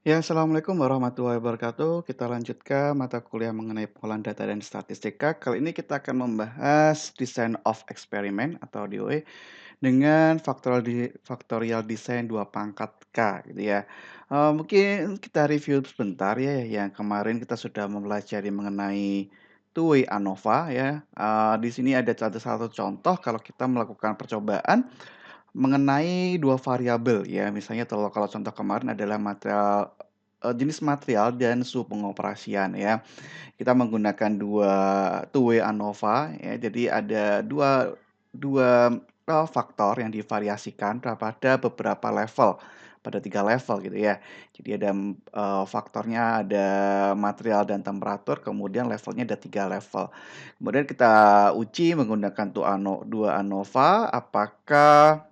Ya, assalamualaikum warahmatullahi wabarakatuh. Kita lanjutkan mata kuliah mengenai pengolahan data dan statistika. Kali ini kita akan membahas design of experiment atau DOE dengan factorial design dua pangkat K gitu ya. Mungkin kita review sebentar ya, yang kemarin kita sudah mempelajari mengenai two-way ANOVA ya. Di sini ada satu contoh kalau kita melakukan percobaan mengenai 2 variabel ya, misalnya kalau contoh kemarin adalah jenis material dan suhu pengoperasian ya. Kita menggunakan dua two-way ANOVA ya, jadi ada dua dua, faktor yang divariasikan pada beberapa level, pada 3 level gitu ya. Jadi ada, faktornya ada material dan temperatur, kemudian levelnya ada 3 level. Kemudian kita uji menggunakan 2 ANOVA, apakah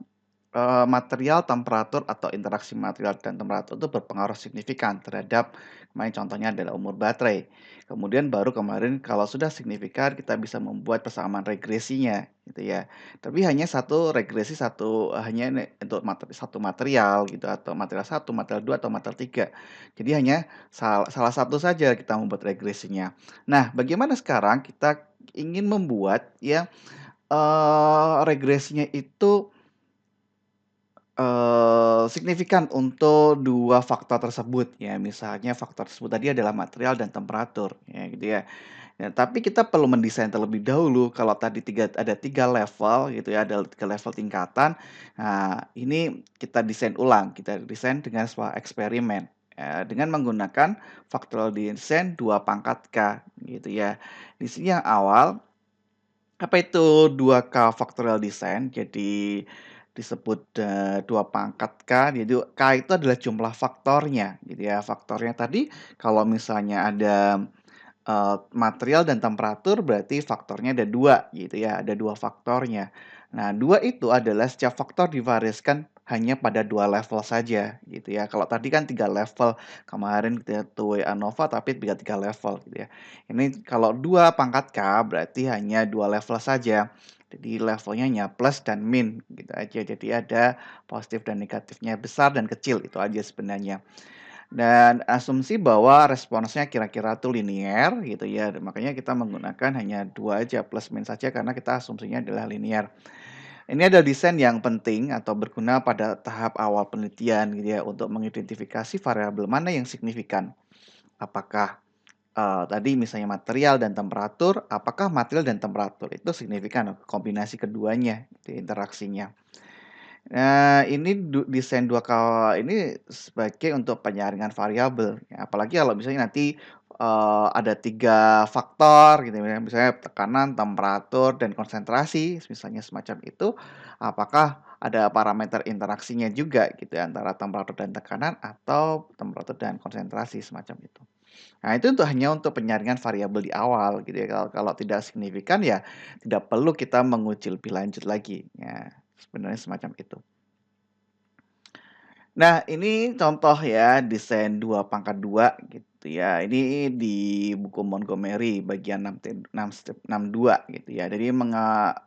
material, temperatur, atau interaksi material dan temperatur itu berpengaruh signifikan terhadap kemarin contohnya adalah umur baterai. Kemudian baru kemarin kalau sudah signifikan kita bisa membuat persamaan regresinya gitu ya. Tapi hanya satu regresi satu hanya untuk satu material gitu atau material satu, material 2 atau material 3. Jadi hanya salah satu saja kita membuat regresinya. Nah, bagaimana sekarang kita ingin membuat ya, regresinya itu signifikan untuk 2 faktor tersebut ya, misalnya faktor tersebut tadi adalah material dan temperatur ya gitu ya. Ya tapi kita perlu mendesain terlebih dahulu kalau tadi ada 3 level gitu ya, ada 3 level tingkatan. Nah, ini kita desain ulang, kita desain dengan sebuah eksperimen, dengan menggunakan factorial design 2 pangkat K gitu ya. Di sini yang awal apa itu 2K factorial design? Jadi disebut, 2 pangkat K, jadi K itu adalah jumlah faktornya gitu ya. Faktornya tadi kalau misalnya ada, material dan temperatur berarti faktornya ada 2 gitu ya, ada 2 faktornya. Nah, 2 itu adalah setiap faktor divariasikan hanya pada 2 level saja gitu ya. Kalau tadi kan 3 level, kemarin kita two-way ANOVA tapi 3 level gitu ya. Ini kalau 2 pangkat K berarti hanya 2 level saja. Jadi levelnya hanya plus dan min gitu aja. Jadi ada positif dan negatifnya, besar dan kecil, itu aja sebenarnya. Dan asumsi bahwa responsnya kira-kira tuh linier gitu ya, makanya kita menggunakan hanya 2 aja, plus min saja karena kita asumsinya adalah linier. Ini adalah desain yang penting atau berguna pada tahap awal penelitian gitu ya, untuk mengidentifikasi variabel mana yang signifikan. Apakah tadi misalnya material dan temperatur, apakah material dan temperatur itu signifikan, kombinasi keduanya gitu interaksinya. Nah, ini desain 2K ini sebagai untuk penyaringan variabel, ya, apalagi kalau misalnya nanti, ada 3 faktor gitu ya, misalnya tekanan, temperatur, dan konsentrasi, misalnya semacam itu, apakah ada parameter interaksinya juga gitu ya, antara temperatur dan tekanan atau temperatur dan konsentrasi, semacam itu. Nah, itu hanya untuk penyaringan variabel di awal gitu ya, kalau kalau tidak signifikan ya tidak perlu kita menguji lebih lanjut lagi, ya sebenarnya semacam itu. Nah, ini contoh ya desain 2 pangkat 2 gitu ya. Ini di buku Montgomery bagian 6 gitu ya. Jadi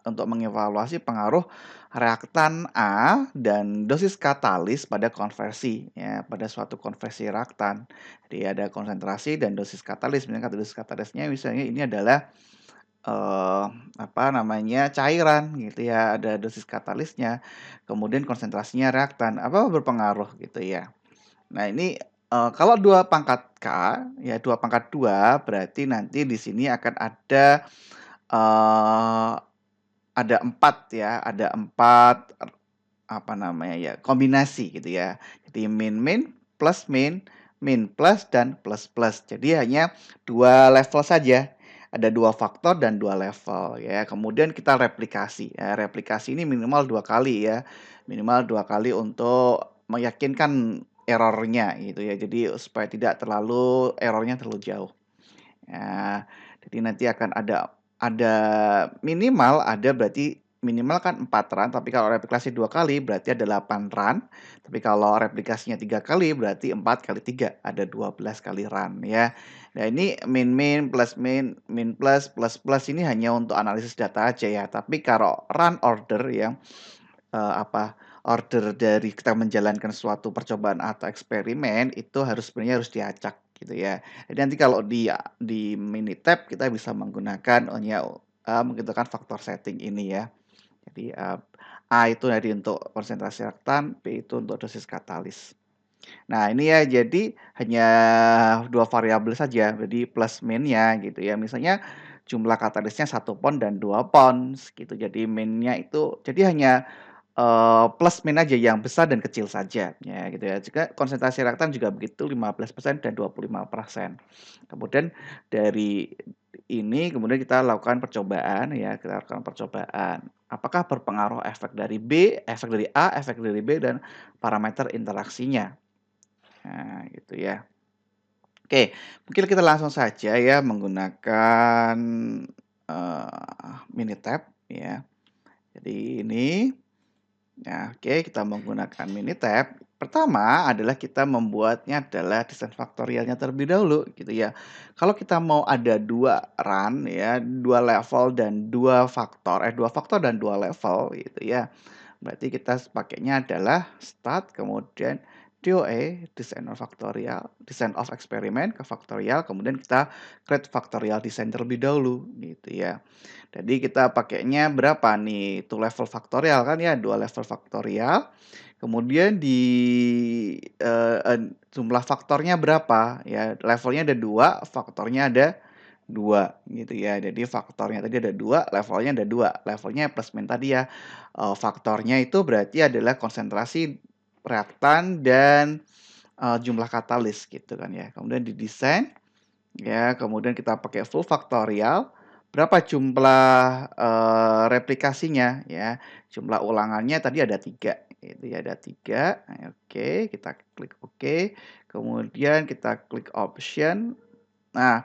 untuk mengevaluasi pengaruh reaktan A dan dosis katalis pada konversi ya, pada suatu konversi reaktan. Jadi ada konsentrasi dan dosis katalis. Misalnya dosis katalisnya misalnya ini adalah eee, apa namanya, cairan gitu ya, ada dosis katalisnya, kemudian konsentrasinya reaktan, apa berpengaruh gitu ya. Nah ini, kalau 2 pangkat K, ya 2 pangkat 2 berarti nanti di sini akan eee, ada 4 ya, ada 4 apa namanya ya, kombinasi gitu ya. Jadi min-min, plus-min, min-plus, dan plus-plus. Jadi hanya 2 level saja. Ada 2 faktor dan 2 level ya. Kemudian kita replikasi ya, replikasi ini minimal 2 kali ya. Minimal 2 kali untuk meyakinkan error-nya gitu ya. Jadi supaya tidak terlalu error-nya terlalu jauh. Ya, jadi nanti akan ada minimal ada berarti minimal kan 4 run, tapi kalau replikasi 2 kali berarti ada 8 run, tapi kalau replikasinya 3 kali berarti 4 kali 3 ada 12 kali run ya. Nah ini min-min, plus-min, min-plus, plus-plus ini hanya untuk analisis data aja ya, tapi kalau run order yang, apa, order dari kita menjalankan suatu percobaan atau eksperimen itu sebenarnya harus diacak gitu ya. Jadi nanti kalau di Minitab kita bisa menggunakan menggunakan faktor setting ini ya. Jadi, A itu tadi untuk konsentrasi reaktan, B itu untuk dosis katalis. Nah, ini ya jadi hanya 2 variabel saja, jadi plus minnya gitu ya. Misalnya jumlah katalisnya 1 pon dan 2 pons gitu. Jadi minnya itu jadi hanya, plus min aja yang besar dan kecil saja, ya gitu ya. Juga konsentrasi reaktan juga begitu 15% dan 25%. Kemudian dari ini kemudian kita lakukan percobaan ya, kita lakukan percobaan. Apakah berpengaruh efek dari B, efek dari A, efek dari B, dan parameter interaksinya. Nah, gitu ya. Oke, mungkin kita langsung saja ya menggunakan, Minitab ya. Jadi ini, nah oke kita menggunakan Minitab. Pertama adalah kita membuatnya adalah desain faktorialnya terlebih dahulu gitu ya. Kalau kita mau ada 2 run ya, 2 level dan 2 faktor dan 2 level gitu ya. Berarti kita pakainya adalah start, kemudian DOE, design of factorial, design of experiment ke faktorial, kemudian kita create factorial design terlebih dahulu gitu ya. Jadi kita pakainya berapa nih? Itu level faktorial kan ya, 2 level faktorial. Kemudian di jumlah faktornya berapa ya, levelnya ada 2, faktornya ada 2 gitu ya. Jadi faktornya tadi ada 2, levelnya ada 2, levelnya plus min tadi ya. Faktornya itu berarti adalah konsentrasi reaktan dan, jumlah katalis gitu kan ya. Kemudian didesain ya, kemudian kita pakai full faktorial. Berapa jumlah, replikasinya ya, jumlah ulangannya tadi ada 3 gitu ya, ada 3. Oke, kita klik oke, kemudian kita klik option. Nah,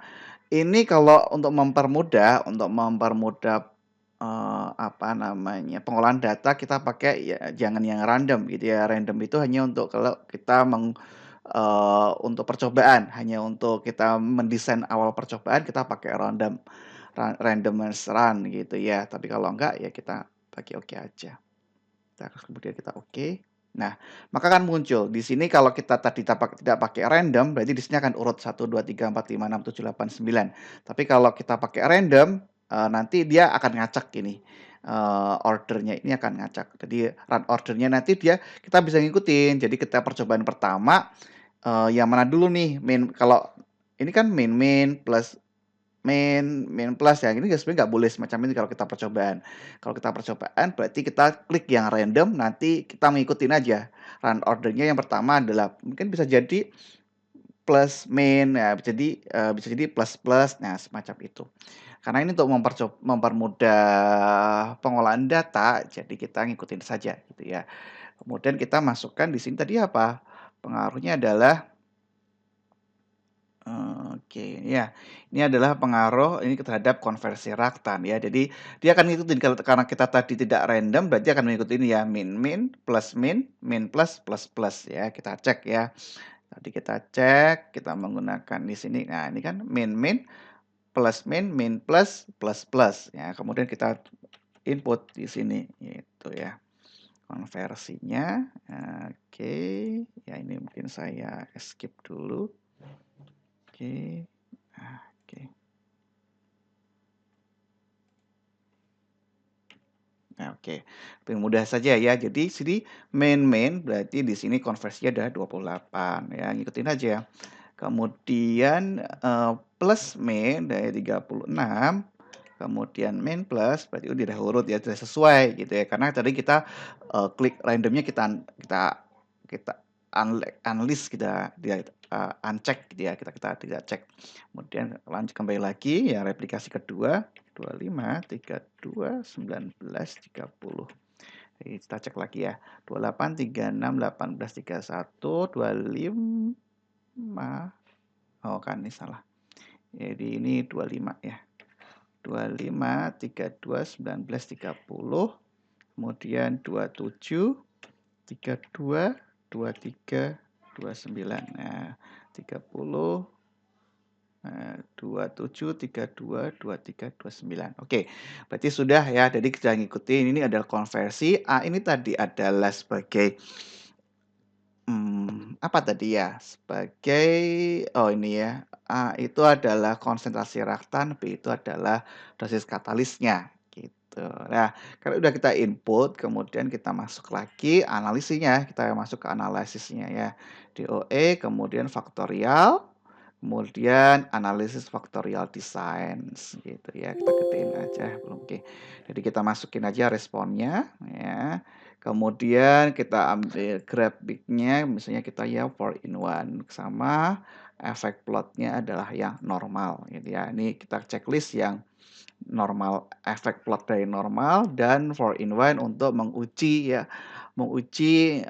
ini kalau untuk mempermudah, apa namanya, pengolahan data kita pakai ya jangan yang random gitu ya. Random itu hanya untuk kalau kita untuk percobaan, hanya untuk kita mendesain awal percobaan kita pakai randomness run gitu ya. Tapi kalau enggak ya kita pakai oke aja. Terus kemudian kita oke. Nah, maka kan muncul di sini kalau kita tadi tidak pakai random, berarti di sini akan urut 1, 2, 3, 4, 5, 6, 7, 8, 9. Tapi kalau kita pakai random, nanti dia akan ngacak ini, ordernya ini akan ngacak. Jadi run ordernya nanti kita bisa ngikutin. Jadi kita percobaan pertama, yang mana dulu nih kalau ini kan main plus main plus ya, ini sebenarnya nggak boleh semacam ini kalau kita percobaan. Kalau kita percobaan berarti kita klik yang random, nanti kita ngikutin aja. Run ordernya yang pertama adalah mungkin bisa jadi plus main, ya bisa jadi plus plus, nah semacam itu. Karena ini untuk mempermudah pengolahan data, jadi kita ngikutin saja gitu ya. Kemudian kita masukkan di sini tadi apa, pengaruhnya adalah oke, ya. Ini adalah pengaruh ini terhadap konversi reaktan ya. Jadi dia akan ngikutin karena kita tadi tidak random berarti akan mengikuti ini ya min plus plus plus ya. Kita cek ya. Tadi kita cek, kita menggunakan di sini. Nah, ini kan min plus plus plus ya. Kemudian kita input di sini gitu ya. Konversinya. Oke, ya ini mungkin saya skip dulu. Oke. Nah, oke. Nah, oke. Lebih mudah saja ya. Jadi sini main berarti di sini konversinya ada 28 ya, ngikutin aja. Kemudian, plus main dari 36, kemudian main plus berarti udah urut ya, sudah sesuai gitu ya. Karena tadi kita, klik randomnya kita kita unlist uncheck gitu ya, kita tidak cek. Kemudian lanjut kembali lagi ya replikasi kedua, 25, 32, 19, 30. Kita cek lagi ya, 28, 36, 18, 31, 25. Oh kan ini salah. Jadi ini 25 ya. 25, 32, 19, 30. Kemudian 27, 32, 23, 29. Nah, 30, 27, 32, 23, 29. Oke, berarti sudah ya. Jadi kita ngikutin ini adalah konversi. A ini tadi adalah sebagai apa tadi ya, sebagai oh ini ya, A itu adalah konsentrasi reaktan, B itu adalah dosis katalisnya, gitu. Nah, kalau udah kita input, kemudian kita masuk lagi analisinya, kita masuk ke analisisnya ya. DOE, kemudian faktorial, kemudian analisis faktorial design, gitu ya. Kita gedein aja, oke. Jadi kita masukin aja responnya, ya. Kemudian kita ambil grafiknya, misalnya kita ya 4 in 1 sama efek plotnya adalah yang normal gitu ya. Ini kita checklist yang normal, efek plot dari normal dan 4 in 1 untuk menguji ya, menguji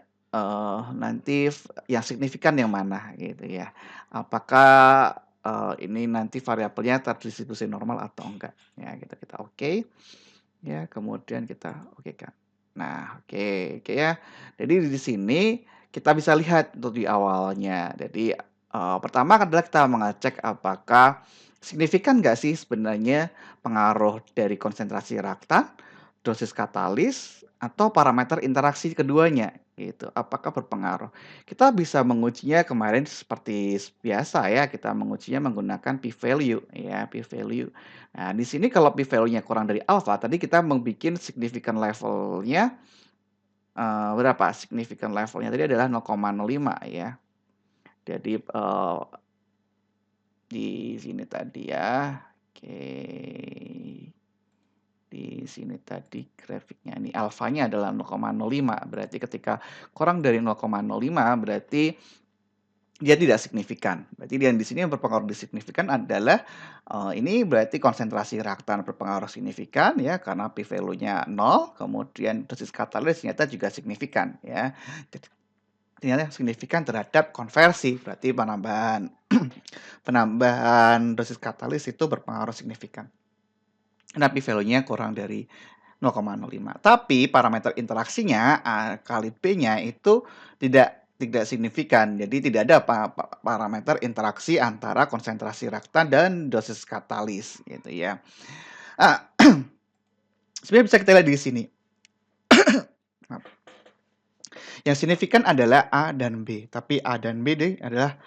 nanti yang signifikan yang mana gitu ya. Apakah ini nanti variabelnya terdistribusi normal atau enggak ya, kita oke. Ya, kemudian kita oke kan. Nah, oke oke ya. Jadi di sini kita bisa lihat untuk di awalnya. Jadi, pertama adalah kita mengecek apakah signifikan nggak sih sebenarnya pengaruh dari konsentrasi reaktan, dosis katalis, atau parameter interaksi keduanya, gitu. Apakah berpengaruh? Kita bisa mengujinya kemarin seperti biasa ya, kita mengujinya menggunakan p-value ya, p-value. Nah, di sini kalau p-value-nya kurang dari alfa, tadi kita membuat signifikan levelnya, berapa? Signifikan levelnya tadi adalah 0,05 ya. Jadi, di sini tadi ya, oke. Di sini tadi grafiknya ini alfanya adalah 0,05, berarti ketika kurang dari 0,05 berarti dia tidak signifikan. Berarti yang di sini yang berpengaruh di signifikan adalah, ini berarti konsentrasi reaktan berpengaruh signifikan ya, karena P value-nya 0, kemudian dosis katalis ternyata juga signifikan ya. Jadi ternyata signifikan terhadap konversi, berarti penambahan penambahan dosis katalis itu berpengaruh signifikan. Nah, P value-nya kurang dari 0,05. Tapi parameter interaksinya A kali B-nya itu tidak signifikan. Jadi tidak ada parameter interaksi antara konsentrasi reaktan dan dosis katalis gitu ya. Ah, sebenarnya bisa kita lihat di sini. Yang signifikan adalah A dan B, tapi A dan B deh adalah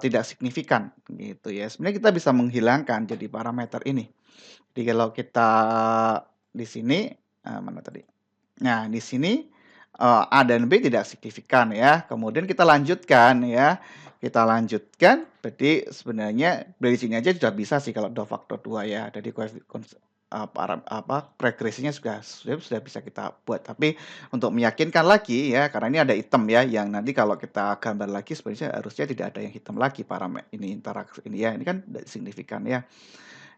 tidak signifikan gitu ya. Sebenarnya kita bisa menghilangkan jadi parameter ini. Jadi kalau kita di sini mana tadi? Nah, di sini, A dan B tidak signifikan ya. Kemudian kita lanjutkan ya, kita lanjutkan, berarti sebenarnya dari sini aja sudah bisa sih kalau 2 faktor 2 ya. Jadi regresinya sudah bisa kita buat. Tapi untuk meyakinkan lagi ya, karena ini ada hitam ya, yang nanti kalau kita gambar lagi sebenarnya harusnya tidak ada yang hitam lagi ini interaksi ini ya, ini kan tidak signifikan ya.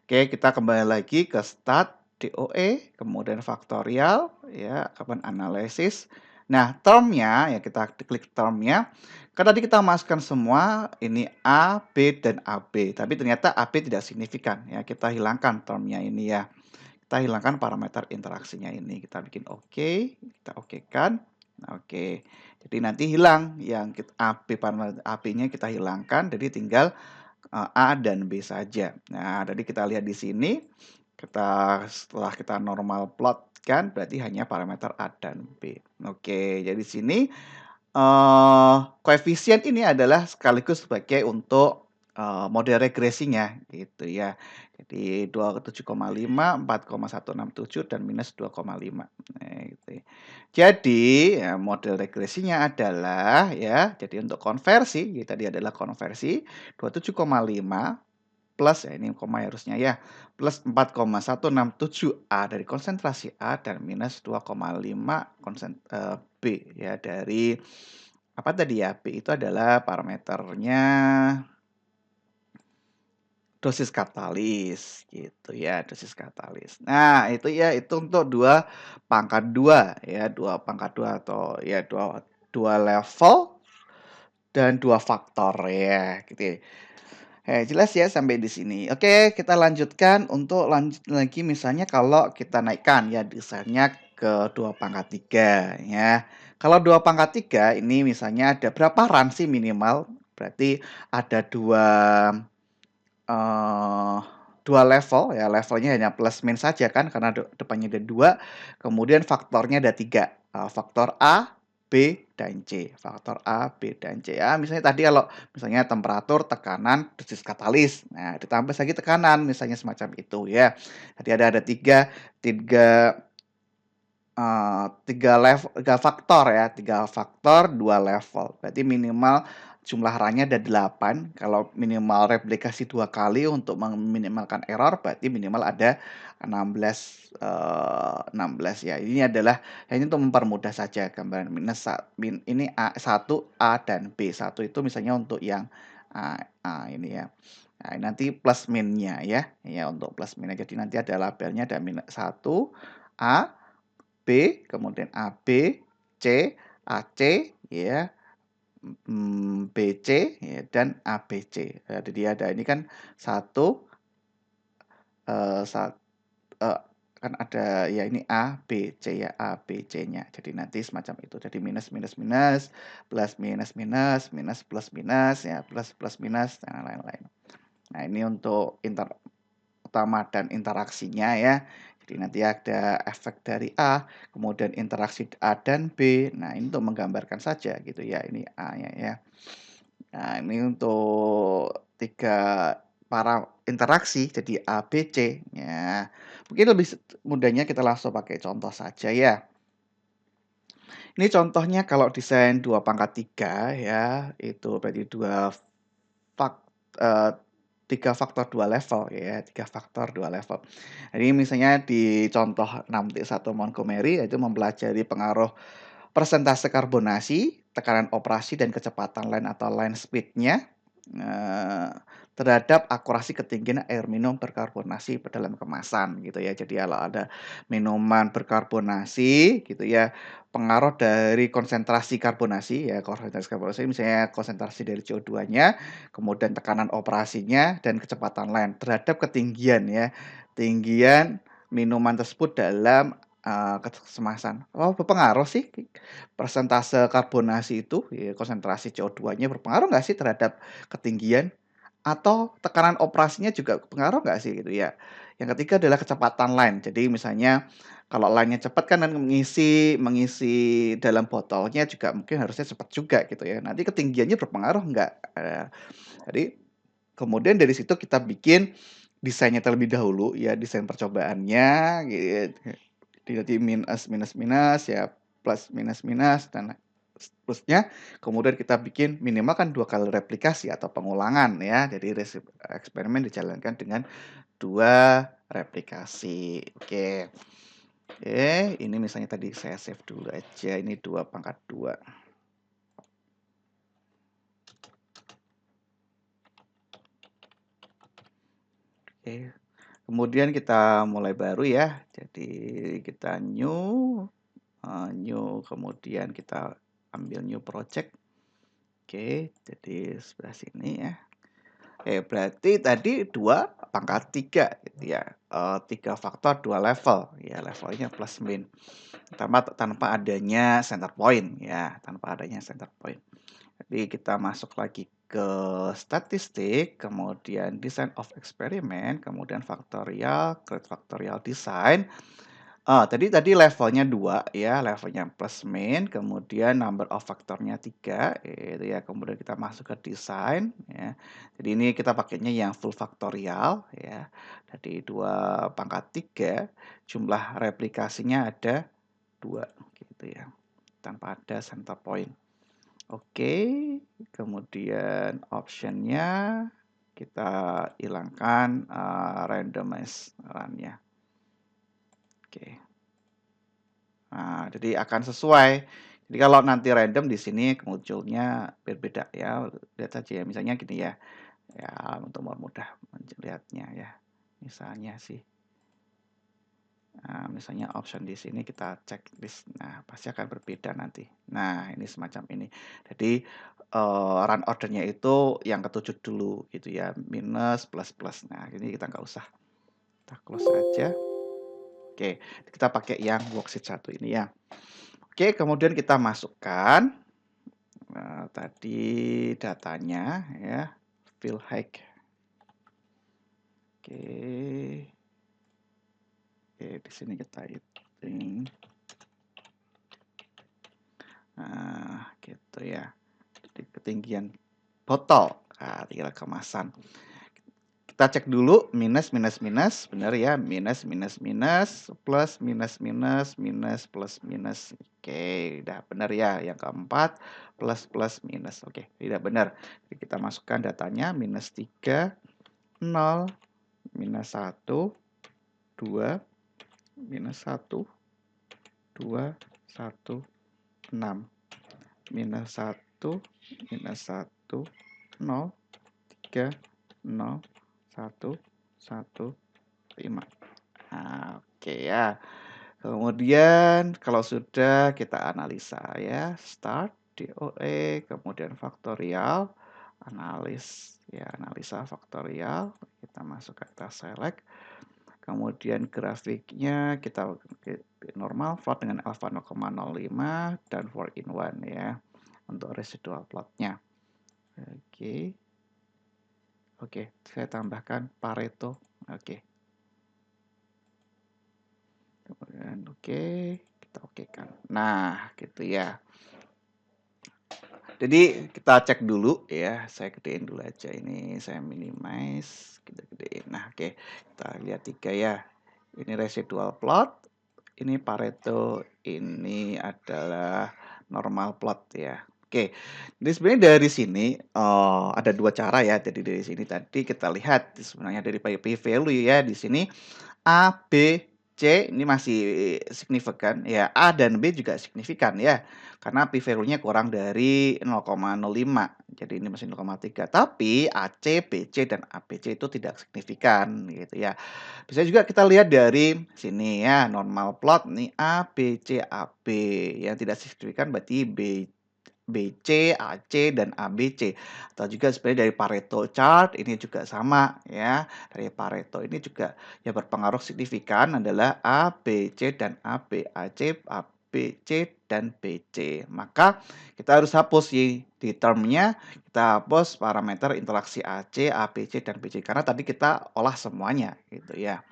Oke, kita kembali lagi ke start DOE, kemudian faktorial, ya, kapan analisis. Nah, termnya, ya kita klik termnya. Kan tadi kita masukkan semua, ini A, B, dan AB. Tapi ternyata AB tidak signifikan, ya. Kita hilangkan termnya ini ya. Kita hilangkan parameter interaksinya ini. Kita bikin oke, kita okekan. Nah, oke. Jadi nanti hilang yang AB, parameter AB-nya kita hilangkan, jadi tinggal A dan B saja. Nah, tadi kita lihat di sini, setelah kita normal plot kan, berarti hanya parameter A dan B. Oke, jadi di sini koefisien ini adalah sekaligus sebagai untuk model regresinya gitu ya. Jadi 27,5, 4,167 dan minus 2,5. Nah, gitu ya. Jadi ya, model regresinya adalah ya, jadi untuk konversi, ya, tadi adalah konversi 27,5 plus ya ini koma harusnya ya, plus 4,167 A dari konsentrasi A dan minus 2,5 B ya dari apa tadi ya, B itu adalah parameternya dosis katalis gitu ya, dosis katalis. Nah, itu ya itu untuk 2 pangkat 2 ya, 2 pangkat 2 atau ya 2 level dan 2 faktor ya gitu ya. Jelas ya sampai di sini. Oke, kita lanjutkan untuk lanjut lagi misalnya kalau kita naikkan ya desainnya ke 2 pangkat 3 ya. Kalau 2 pangkat 3 ini misalnya ada berapa run sih minimal? Berarti ada 2 eee, 2 level ya, levelnya hanya plus min saja kan karena depannya ada 2, kemudian faktornya ada 3, faktor A, B, dan C. Faktor A, B, dan C. Ya, misalnya tadi kalau misalnya temperatur, tekanan, desis katalis. Nah, ditambah lagi tekanan, misalnya semacam itu ya. Jadi ada 3 3 3 faktor ya, 3 faktor, 2 level. Berarti minimal jumlah runnya ada 8, kalau minimal replikasi 2 kali untuk meminimalkan error, berarti minimal ada 16 ya. Ini adalah ini untuk mempermudah saja gambaran minus ini A1, A dan B1 itu misalnya untuk yang ini ya. Nah, nanti plus minnya ya untuk plus minnya. Jadi nanti ada labelnya ada minus 1, A, B, kemudian AB, C, AC, ya, BC, ya, dan ABC. Jadi ada ini kan satu, sat kan ada ya ini A, B, C ya, A, B, C-nya. Jadi nanti semacam itu. Jadi minus, minus, minus, plus, minus, minus, minus, plus, minus, ya, plus, plus, minus, dan lain-lain. Nah, ini untuk utama dan interaksinya ya. Jadi nanti ada efek dari A, kemudian interaksi A dan B. Nah, ini untuk menggambarkan saja gitu ya. Ini A-nya ya. Nah, ini untuk 3 para interaksi jadi A, B, C ya. Mungkin lebih mudahnya kita langsung pakai contoh saja ya. Ini contohnya kalau desain 2 pangkat 3 ya, itu berarti 2 fak eee, 3 faktor 2 level ya, 3 faktor 2 level. Jadi misalnya di contoh 6.1 Montgomery yaitu mempelajari pengaruh persentase karbonasi, tekanan operasi dan kecepatan line atau line speed-nya, terhadap akurasi ketinggian air minum berkarbonasi dalam kemasan gitu ya. Jadi kalau ada minuman berkarbonasi gitu ya, pengaruh dari konsentrasi karbonasi ya, konsentrasi karbonasi misalnya konsentrasi dari CO2-nya, kemudian tekanan operasinya dan kecepatan line terhadap ketinggian ya, tinggian minuman tersebut dalam, kemasan. Oh, berpengaruh sih persentase karbonasi itu, ya konsentrasi CO2-nya berpengaruh nggak sih terhadap ketinggian? Atau tekanan operasinya juga pengaruh nggak sih gitu ya? Yang ketiga adalah kecepatan line. Jadi misalnya kalau line-nya cepat kan mengisi mengisi dalam botolnya juga mungkin harusnya cepat juga gitu ya. Nanti ketinggiannya berpengaruh nggak? Jadi kemudian dari situ kita bikin desainnya terlebih dahulu ya, desain percobaannya gitu. Jadi minus, minus, minus ya, plus, minus, minus dan seterusnya. Kemudian kita bikin minimal kan 2 kali replikasi atau pengulangan ya. Jadi eksperimen dijalankan dengan 2 replikasi. Oke. Oke, ini misalnya tadi saya save dulu aja, ini 2 pangkat 2. Oke. Kemudian kita mulai baru ya. Jadi kita new, kemudian kita ambil new project. Oke, jadi sebelah sini ya. Berarti tadi 2 pangkat 3 gitu ya. 3 faktor 2 level, ya levelnya plus min. Tanpa adanya center point ya, tanpa adanya center point. Jadi kita masuk lagi ke statistik, kemudian design of experiment, kemudian faktorial, create factorial design. Tadi levelnya 2 ya, levelnya plus min, kemudian number of faktornya 3 itu ya, kemudian kita masuk ke desain ya. Jadi ini kita pakainya yang full faktorial ya. Jadi 2 pangkat 3, jumlah replikasinya ada 2 gitu ya, tanpa ada center point. Oke, kemudian option-nya kita hilangkan, randomize run-nya. Oke. Nah, jadi akan sesuai. Jadi kalau nanti random di sini munculnya berbeda ya. Lihat saja ya, misalnya gini ya. Ya, untuk mudah melihatnya ya. Misalnya sih. Nah, misalnya option di sini kita cek list. Nah, pasti akan berbeda nanti. Nah, ini semacam ini. Jadi run ordernya itu yang ketujuh dulu gitu ya. Minus, plus, plus. Nah, ini kita nggak usah. Kita close aja. Oke, kita pakai yang worksheet 1 ini ya. Oke, kemudian kita masukkan tadi datanya ya, fill height. Oke. Oke, di sini kita hitung. Nah, gitu ya. Di ketinggian botol. Nah, tinggal kemasan. Kita cek dulu minus minus minus, benar ya, minus minus minus, plus minus minus minus plus minus. Oke, udah benar ya. Yang keempat plus plus minus. Oke, tidak benar. Jadi kita masukkan datanya minus 3, 0, minus 1, 2, minus 1, 2, 1, 6, minus 1, minus 1, 0, 3, 0, 1, 1, 5. Nah, oke ya. Kemudian kalau sudah kita analisa ya, start DOE, kemudian faktorial, analisa faktorial, kita masukkan, kita select, kemudian grafiknya kita normal plot dengan alpha 0,05 dan 4 in 1 ya untuk residual plotnya. Oke, saya tambahkan Pareto. Oke. Kemudian kita okekan. Nah, gitu ya. Jadi kita cek dulu ya, saya gedein dulu aja ini, saya minimize, kita gedein. Nah, oke, kita lihat 3 ya. Ini residual plot, ini Pareto, ini adalah normal plot ya. Oke, jadi sebenarnya dari sini ada dua cara ya. Jadi dari sini tadi kita lihat sebenarnya dari p-value ya di sini A, B, C ini masih signifikan ya, A dan B juga signifikan ya, karena p value-nya kurang dari 0,05, jadi ini masih 0,3. Tapi AC, BC, dan ABC itu tidak signifikan gitu ya. Bisa juga kita lihat dari sini ya, normal plot nih A, B, C, AB. Yang tidak signifikan berarti BC, AC, dan ABC. Atau juga sebenarnya dari Pareto chart ini juga sama ya. Dari Pareto ini juga yang berpengaruh signifikan adalah A, B, C, dan AB. AC, A, B, C, dan BC. Maka kita harus hapus di termnya, kita hapus parameter interaksi AC, ABC, dan BC. Karena tadi kita olah semuanya gitu ya.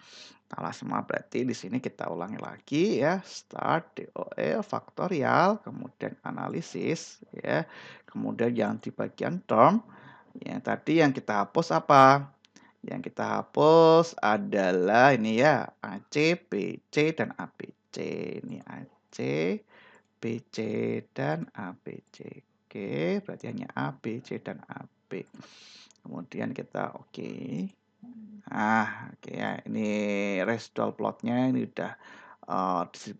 Salah semua berarti di sini kita ulangi lagi ya, start DOE faktorial, kemudian analisis ya. Kemudian yang di bagian term yang tadi yang kita hapus apa? Yang kita hapus adalah ini ya, AC, BC, dan ABC. Ini AC, BC, dan ABC. Oke, berarti hanya A, B, C, dan AB. Kemudian kita oke. Oke ya, ini residual plotnya ini udah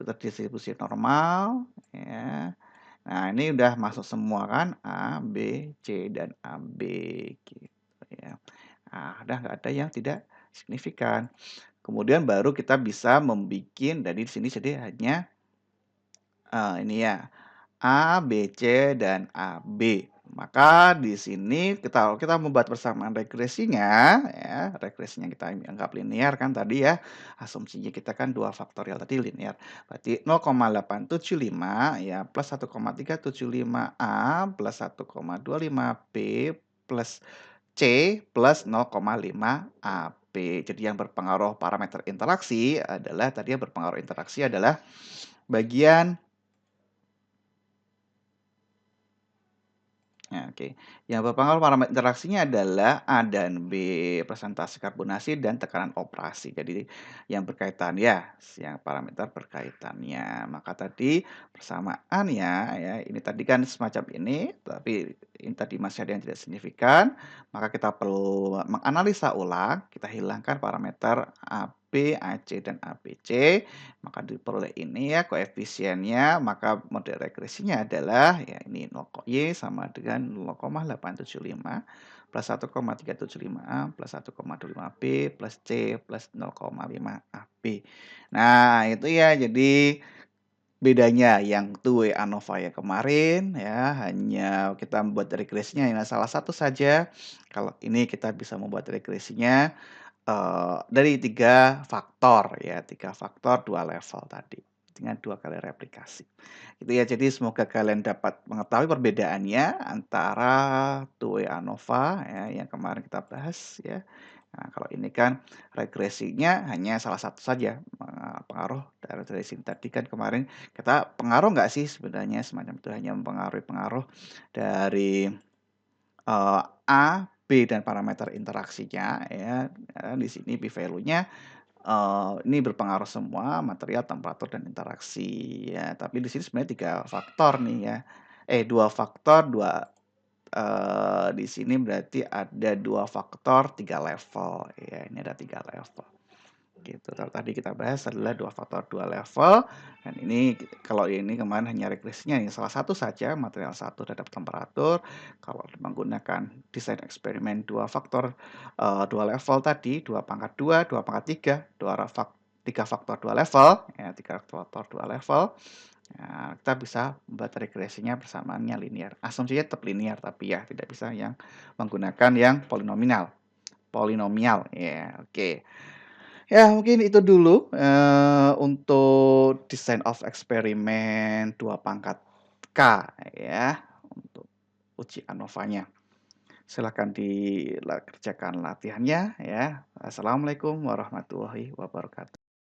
terdistribusi normal ya. Nah, ini udah masuk semua kan A, B, C, dan AB gitu ya. Nah, udah nggak ada yang tidak signifikan. Kemudian baru kita bisa membuat dari sini jadi hanya ini ya A, B, C, dan AB. Maka di sini kita kita membuat persamaan regresinya ya, regresinya kita anggap linear kan tadi ya. Asumsinya kita kan 2 faktorial tadi linear. Berarti 0,875 ya plus 1,375A plus 1,25B plus C plus 0,5 AB. Jadi yang berpengaruh parameter interaksi adalah tadi yang berpengaruh interaksi adalah bagian ya, oke. Yang berpengaruh parameter interaksinya adalah A dan B, presentasi karbonasi dan tekanan operasi. Jadi yang berkaitan ya, yang parameter berkaitannya. Maka tadi persamaannya ya, ini tadi kan semacam ini, tapi ini tadi masih ada yang tidak signifikan. Maka kita perlu menganalisa ulang, kita hilangkan parameter AB, AC, dan ABC. Maka diperoleh ini ya koefisiennya, maka model regresinya adalah ya ini Y sama dengan 0,875 plus 1,375A plus 1,25B plus C plus 0,5 AB. Nah, itu ya jadi bedanya yang two way ANOVA yang kemarin ya hanya kita membuat regresinya hanya salah satu saja. Kalau ini kita bisa membuat regresinya dari 3 faktor ya, 3 faktor 2 level tadi. dengan 2 kali replikasi. Gitu ya, jadi semoga kalian dapat mengetahui perbedaannya antara two-way ANOVA ya, yang kemarin kita bahas ya. Nah, kalau ini kan regresinya hanya salah satu saja, pengaruh dari regresi tadi kan kemarin kita pengaruh nggak sih sebenarnya semacam itu, hanya mempengaruhi pengaruh dari, A, B, dan parameter interaksinya ya, di sini P value-nya, ini berpengaruh semua material, temperatur, dan interaksi ya. Tapi di sini sebenarnya 3 faktor nih ya, 2 faktor, di sini berarti ada 2 faktor 3 level ya, ini ada 3 level. Gitu. Kalau tadi kita bahas adalah 2 faktor 2 level, dan ini kalau ini kemarin hanya regresinya nih salah satu saja material satu terhadap temperatur. Kalau menggunakan desain eksperimen 2 faktor, 2 level tadi, 2 pangkat 2, 2 pangkat 3, 3 faktor 2 level, ya 3 faktor 2 level, ya kita bisa membuat regresinya persamaannya linear. Asumsinya tetap linear tapi ya tidak bisa yang menggunakan yang polinomial polinomial, ya oke. Ya mungkin itu dulu, untuk design of eksperimen 2 pangkat K ya, untuk uji ANOVA-nya. Silakan kerjakan latihannya ya. Assalamualaikum warahmatullahi wabarakatuh.